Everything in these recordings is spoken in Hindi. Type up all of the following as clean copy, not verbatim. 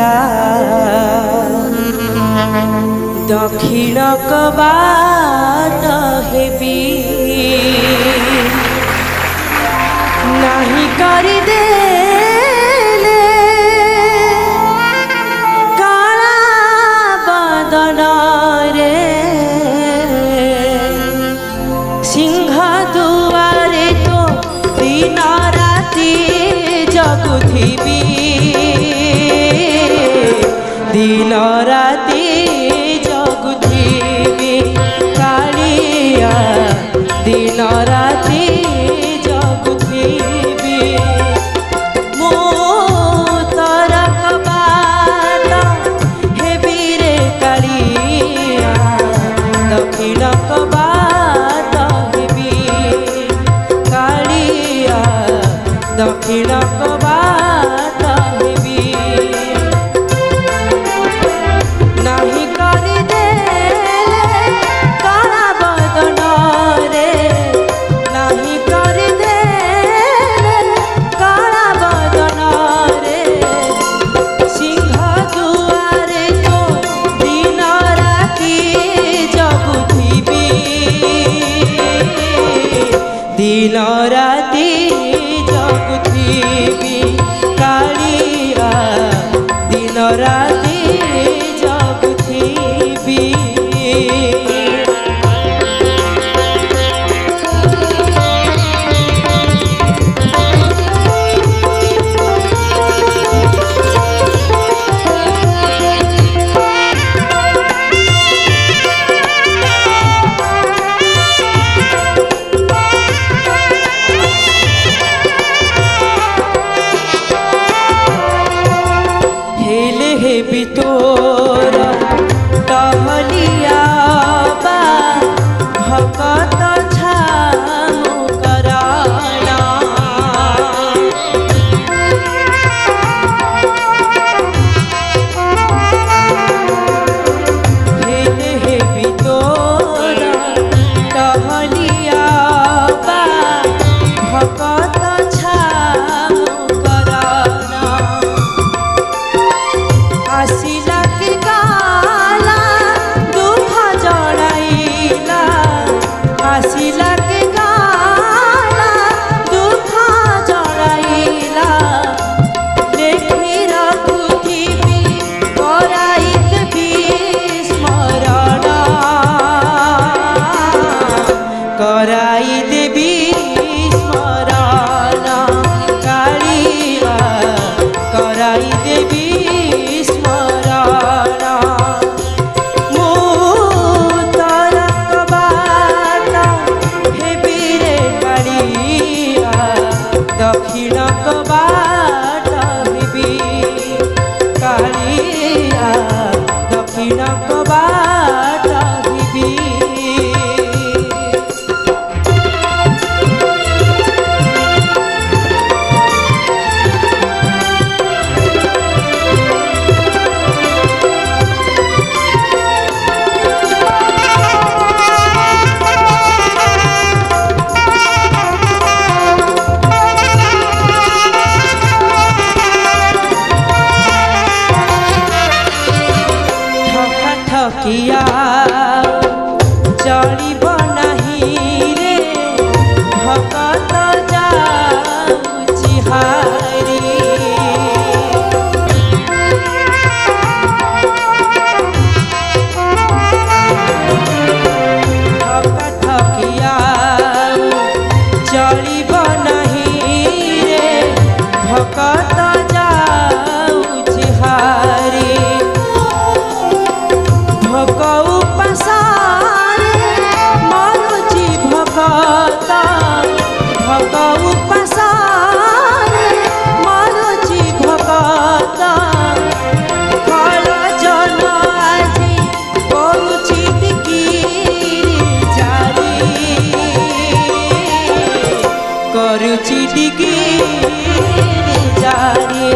कालिया दक्षिण कबाट हेबी नहीं करी देले काला बदन रे सिंह दुआरे तो दिन राति जगुथिबी दिन राति जगुथिबी कालिया दिन राति जगुथिबी मो तर कबाट हेबी रे कालिया दक्षिण कबाट हेबी कालिया दक्षिण कबाट हेबी नहीं करी देले काला बदन रे नहीं करी देले काला बदन रे सिंह दुआरे तो दिन राति जगुथिबी दिन राति जगुथिबी कालिया दिन राति जगुथिबी हेले हेबी तोर टहलिया बा भकत छामु कराना हेले हेबी तोर टहलिया बा भकत छामु कराना आसिला के गाला दुख जड़ाइला आसिला के गाला दुख जड़ाइला देखी रखुथिबी कराइल विस्मरण कराई देवी स्मरण कालिया कराई देवी स्मरण मो तर कबाट हेबी रे कालिया दक्षिण कबाट हेबी कालिया दक्षिण कबाट हेबी ठकिया चलिब नहीं रे भकत जाउछि हारी ठकिया चलिब नहीं रे भकत जाउछि हारी भक उपासारे मरुछि भकत भक उपासारे मरुछि भकत फल जन आजी करुछि डिगिरी जारी करुछि डिगिरी जारी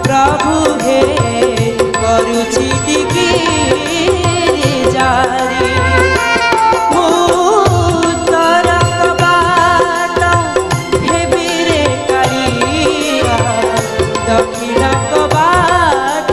प्रभु हे करुछि डिगिरी जारी तर कबाट हेबी रे कालिया दक्षिण कबाट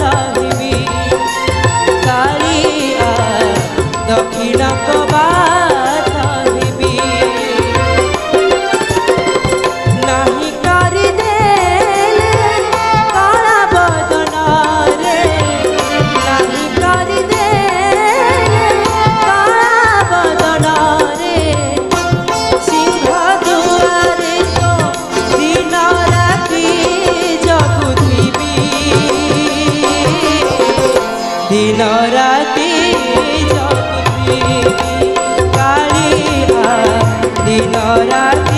दिन राति